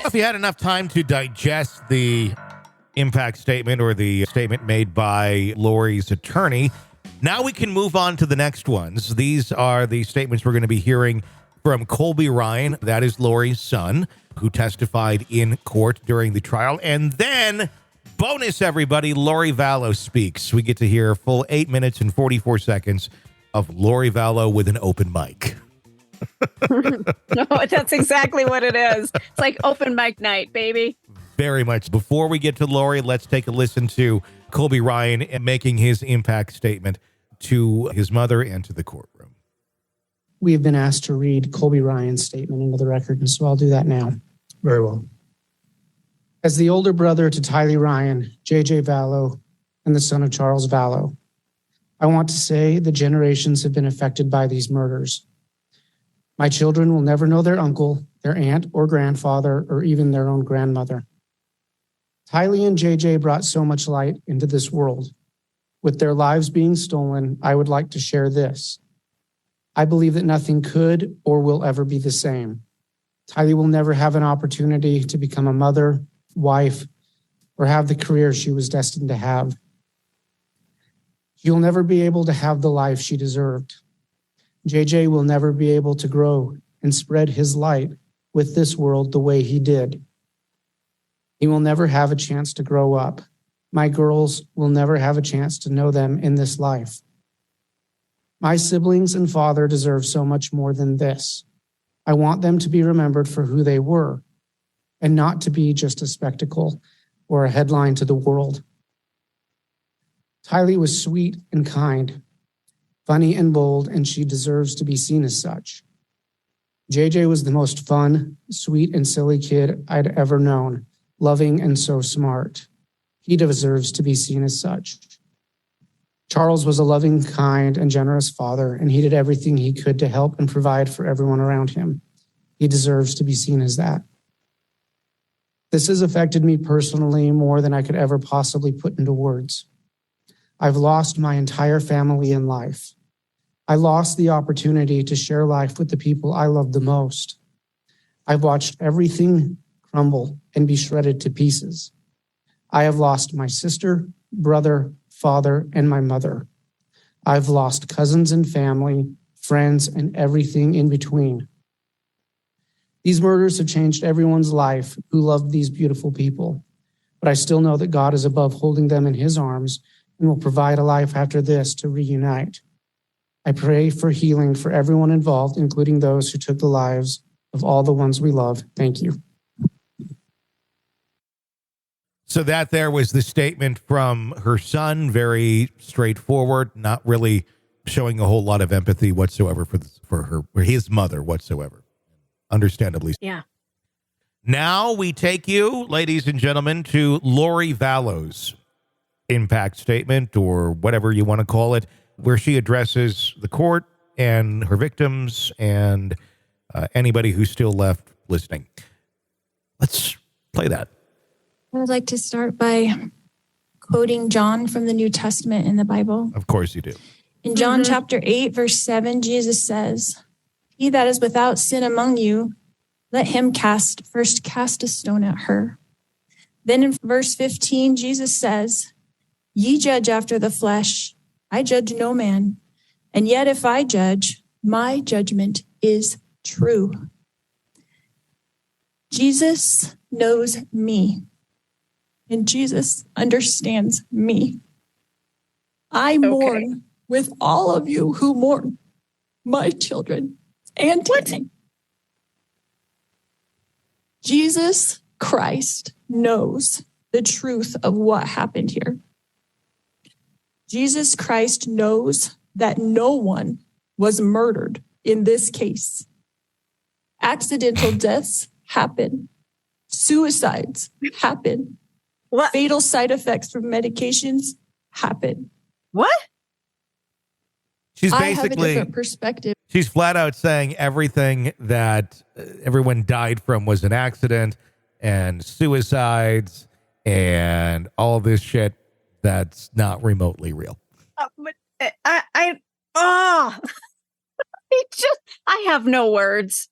if you had enough time to digest the impact statement or the statement made by Lori's attorney. Now we can move on to the next ones. These are the statements we're going to be hearing from Colby Ryan. That is Lori's son, who testified in court during the trial. And then, bonus everybody, Lori Vallow speaks. We get to hear a full 8 minutes and 44 seconds of Lori Vallow with an open mic. No, that's exactly what it is. It's like open mic night, baby. Very much. Before we get to Lori, let's take a listen to Colby Ryan making his impact statement to his mother and to the courtroom. We have been asked to read Colby Ryan's statement into the record, and so I'll do that now. Very well. As the older brother to Tylee Ryan, J.J. Vallow, and the son of Charles Vallow, I want to say the generations have been affected by these murders. My children will never know their uncle, their aunt or grandfather, or even their own grandmother. Tylee and JJ brought so much light into this world. With their lives being stolen, I would like to share this. I believe that nothing could or will ever be the same. Tylee will never have an opportunity to become a mother, wife, or have the career she was destined to have. She will never be able to have the life she deserved. JJ will never be able to grow and spread his light with this world the way he did. He will never have a chance to grow up. My girls will never have a chance to know them in this life. My siblings and father deserve so much more than this. I want them to be remembered for who they were and not to be just a spectacle or a headline to the world. Tylee was sweet and kind, funny and bold, and she deserves to be seen as such. JJ was the most fun, sweet, and silly kid I'd ever known. Loving and so smart. He deserves to be seen as such. Charles was a loving, kind, and generous father, and he did everything he could to help and provide for everyone around him. He deserves to be seen as that. This has affected me personally more than I could ever possibly put into words. I've lost my entire family in life. I lost the opportunity to share life with the people I love the most. I've watched everything crumble and be shredded to pieces. I have lost my sister, brother, father, and my mother. I've lost cousins and family, friends, and everything in between. These murders have changed everyone's life who loved these beautiful people, but I still know that God is above holding them in his arms and will provide a life after this to reunite. I pray for healing for everyone involved, including those who took the lives of all the ones we love. Thank you. So that there was the statement from her son, very straightforward, not really showing a whole lot of empathy whatsoever for his mother whatsoever. Understandably. Yeah. Now we take you, ladies and gentlemen, to Lori Vallow's impact statement, or whatever you want to call it, where she addresses the court and her victims and anybody who's still left listening. Let's play that. I would like to start by quoting John from the New Testament in the Bible. Of course you do. In John chapter 8, verse 7, Jesus says, "He that is without sin among you, let him first cast a stone at her." Then in verse 15, Jesus says, "Ye judge after the flesh. I judge no man. And yet if I judge, my judgment is true." Jesus knows me. And Jesus understands me. I mourn with all of you who mourn, my children and Tanny. Jesus Christ knows the truth of what happened here. Jesus Christ knows that no one was murdered in this case. Accidental deaths happen. Suicides happen. What? Fatal side effects from medications happen. What? She's I have a basically, different perspective. she's flat out saying everything that everyone died from was an accident, and suicides and all this shit that's not remotely real. But I have no words.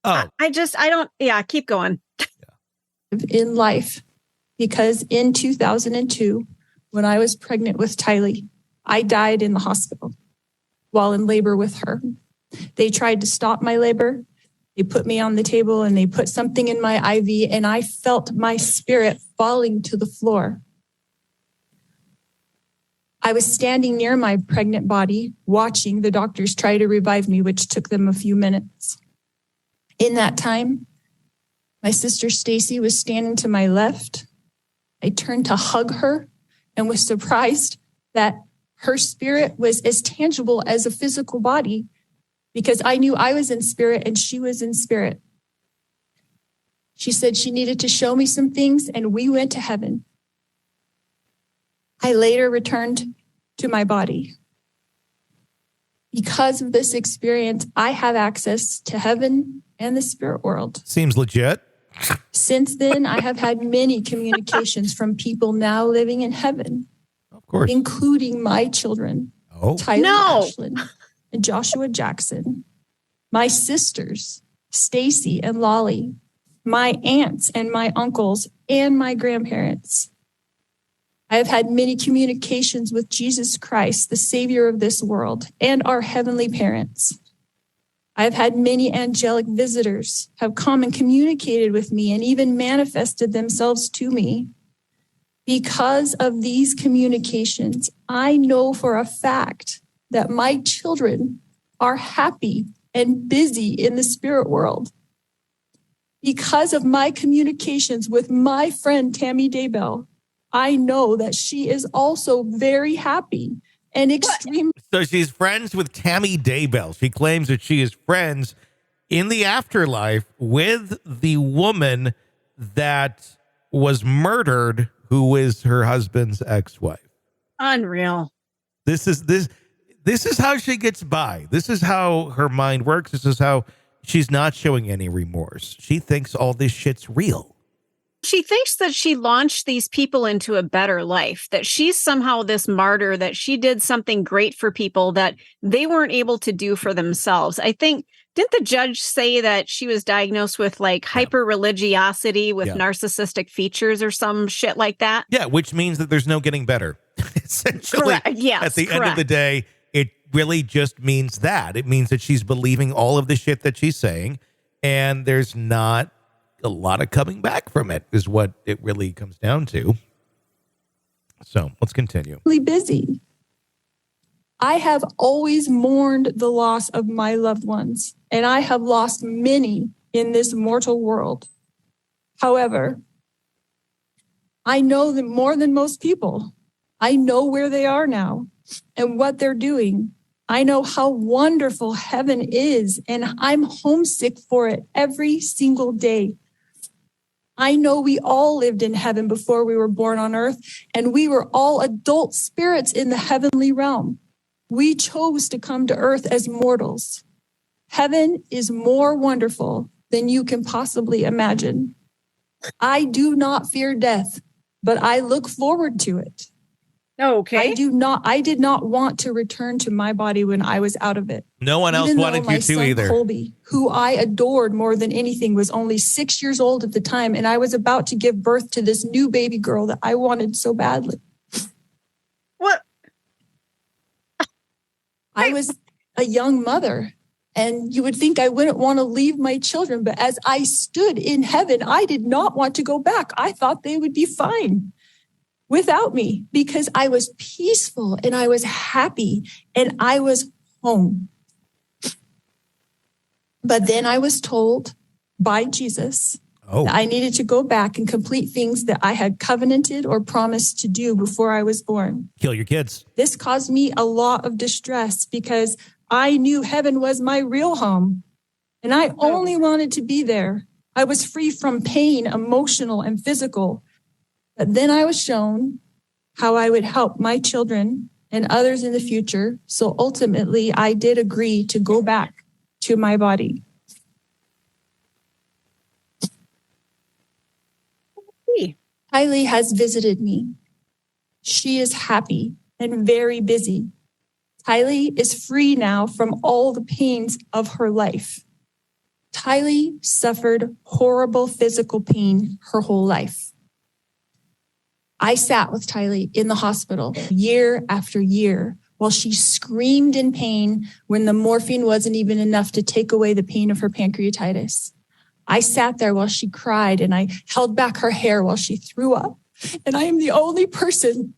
Oh, I don't, yeah, keep going. in life because in 2002, when I was pregnant with Tylee, I died in the hospital while in labor with her. They tried to stop my labor. They put me on the table and they put something in my IV, and I felt my spirit falling to the floor. I was standing near my pregnant body, watching the doctors try to revive me, which took them a few minutes. In that time, my sister Stacy was standing to my left. I turned to hug her and was surprised that her spirit was as tangible as a physical body because I knew I was in spirit and she was in spirit. She said she needed to show me some things, and we went to heaven. I later returned to my body. Because of this experience, I have access to heaven and the spirit world. Seems legit. Since then, I have had many communications from people now living in heaven, Of course. including my children, Tylee Ashlyn and Joshua Jackson, my sisters, Stacy and Lolly, my aunts and my uncles, and my grandparents. I have had many communications with Jesus Christ, the Savior of this world, and our heavenly parents. I have had many angelic visitors have come and communicated with me and even manifested themselves to me. Because of these communications, I know for a fact that my children are happy and busy in the spirit world. Because of my communications with my friend Tammy Daybell, I know that she is also very happy and extremely. So she's friends with Tammy Daybell. She claims that she is friends in the afterlife with the woman that was murdered, who is her husband's ex-wife. Unreal. This is how she gets by. This is how her mind works. This is how she's not showing any remorse. She thinks all this shit's real. She thinks that she launched these people into a better life, that she's somehow this martyr, that she did something great for people that they weren't able to do for themselves. I think, didn't the judge say that she was diagnosed with like hyper religiosity with narcissistic features or some shit like that? Yeah, which means that there's no getting better. Essentially, correct. Yes, at the end of the day, it really just means that. It means that she's believing all of the shit that she's saying, and there's not a lot of coming back from it, is what it really comes down to. So let's continue. Busy. I have always mourned the loss of my loved ones, and I have lost many in this mortal world. However, I know them more than most people. I know where they are now and what they're doing. I know how wonderful heaven is, and I'm homesick for it every single day. I know we all lived in heaven before we were born on earth, and we were all adult spirits in the heavenly realm. We chose to come to earth as mortals. Heaven is more wonderful than you can possibly imagine. I do not fear death, but I look forward to it. Okay. I did not want to return to my body when I was out of it. No one else wanted you to either. Colby, who I adored more than anything, was only 6 years old at the time, and I was about to give birth to this new baby girl that I wanted so badly. What? I was a young mother, and you would think I wouldn't want to leave my children, but as I stood in heaven, I did not want to go back. I thought they would be fine without me because I was peaceful and I was happy and I was home. But then I was told by Jesus that I needed to go back and complete things that I had covenanted or promised to do before I was born. Kill your kids. This caused me a lot of distress because I knew heaven was my real home and I only wanted to be there. I was free from pain, emotional and physical. But then I was shown how I would help my children and others in the future. So ultimately, I did agree to go back to my body. Tylee has visited me. She is happy and very busy. Tylee is free now from all the pains of her life. Tylee suffered horrible physical pain her whole life. I sat with Tylee in the hospital year after year while she screamed in pain when the morphine wasn't even enough to take away the pain of her pancreatitis. I sat there while she cried and I held back her hair while she threw up. And I am the only person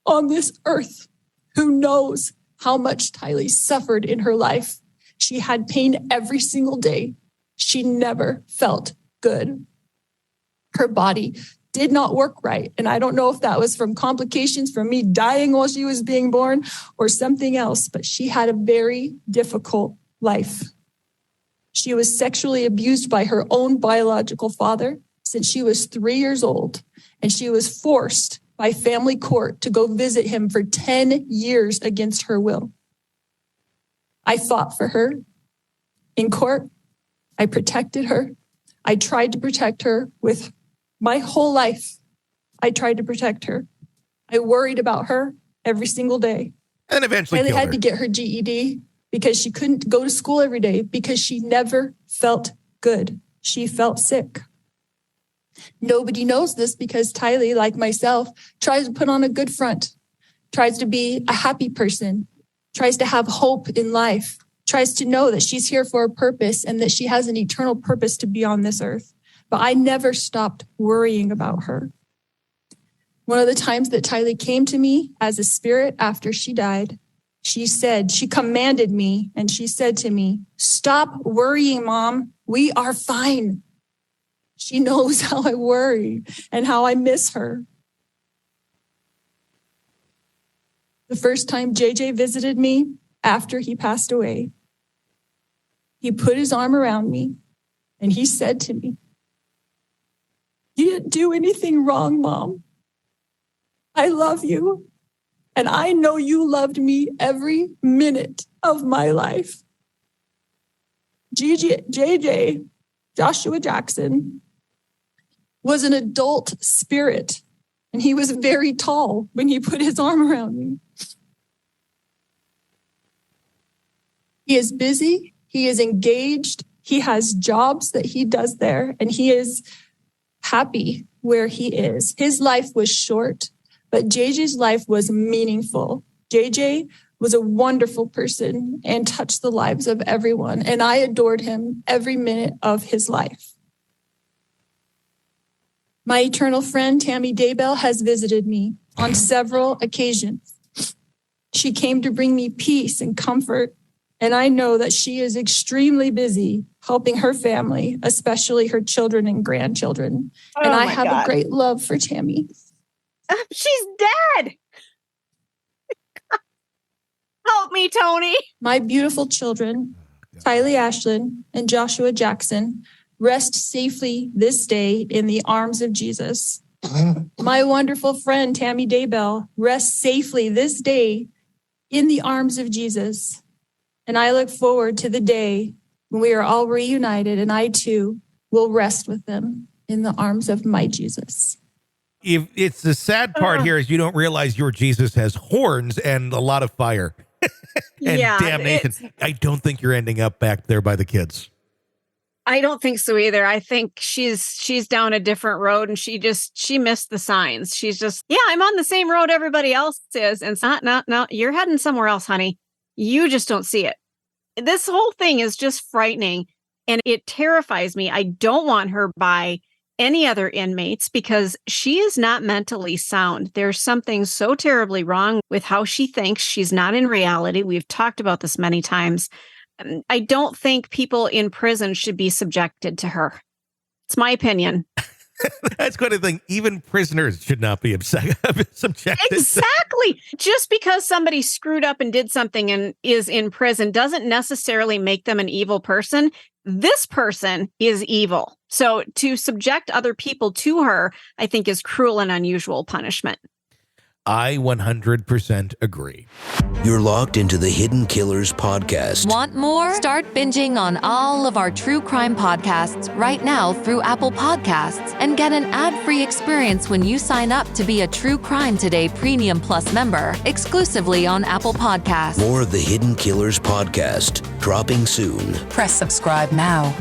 on this earth who knows how much Tylee suffered in her life. She had pain every single day. She never felt good. Her body did not work right. And I don't know if that was from complications from me dying while she was being born or something else, but she had a very difficult life. She was sexually abused by her own biological father since she was 3 years old, and she was forced by family court to go visit him for 10 years against her will. I fought for her in court. I protected her. I tried to protect her with my whole life. I tried to protect her. I worried about her every single day. And eventually Tylee killed had her. to get her GED because she couldn't go to school every day because she never felt good. She felt sick. Nobody knows this because Tylee, like myself, tries to put on a good front, tries to be a happy person, tries to have hope in life, tries to know that she's here for a purpose and that she has an eternal purpose to be on this earth. But I never stopped worrying about her. One of the times that Tylee came to me as a spirit after she died, she commanded me and she said to me, "Stop worrying, Mom. We are fine." She knows how I worry and how I miss her. The first time JJ visited me after he passed away, he put his arm around me and he said to me, "You didn't do anything wrong, Mom. I love you. And I know you loved me every minute of my life." JJ, Joshua Jackson, was an adult spirit, and he was very tall when he put his arm around me. He is busy. He is engaged. He has jobs that he does there, and he is happy where he is. His life was short, but JJ's life was meaningful. JJ was a wonderful person and touched the lives of everyone, and I adored him every minute of his life. My eternal friend, Tammy Daybell, has visited me on several occasions. She came to bring me peace and comfort, and I know that she is extremely busy helping her family, especially her children and grandchildren. And I have a great love for Tammy. She's dead. Help me, Tony. My beautiful children, Tylee Ashlyn and Joshua Jackson, rest safely this day in the arms of Jesus. My wonderful friend, Tammy Daybell, rests safely this day in the arms of Jesus. And I look forward to the day when we are all reunited and I too will rest with them in the arms of my Jesus. If it's the sad part here is you don't realize your Jesus has horns and a lot of fire and damnation. I don't think you're ending up back there by the kids. I don't think so either. I think she's down a different road and she missed the signs. She's just, I'm on the same road everybody else is. And it's not, no, you're heading somewhere else, honey. You just don't see it. This whole thing is just frightening and it terrifies me. I don't want her by any other inmates because she is not mentally sound. There's something so terribly wrong with how she thinks. She's not in reality. We've talked about this many times. I don't think people in prison should be subjected to her. It's my opinion. That's quite a thing. Even prisoners should not be subjected. Exactly. Just because somebody screwed up and did something and is in prison doesn't necessarily make them an evil person. This person is evil. So to subject other people to her, I think is cruel and unusual punishment. I 100% agree. You're locked into the Hidden Killers podcast. Want more? Start binging on all of our true crime podcasts right now through Apple Podcasts and get an ad-free experience when you sign up to be a True Crime Today Premium Plus member exclusively on Apple Podcasts. More of the Hidden Killers podcast dropping soon. Press subscribe now.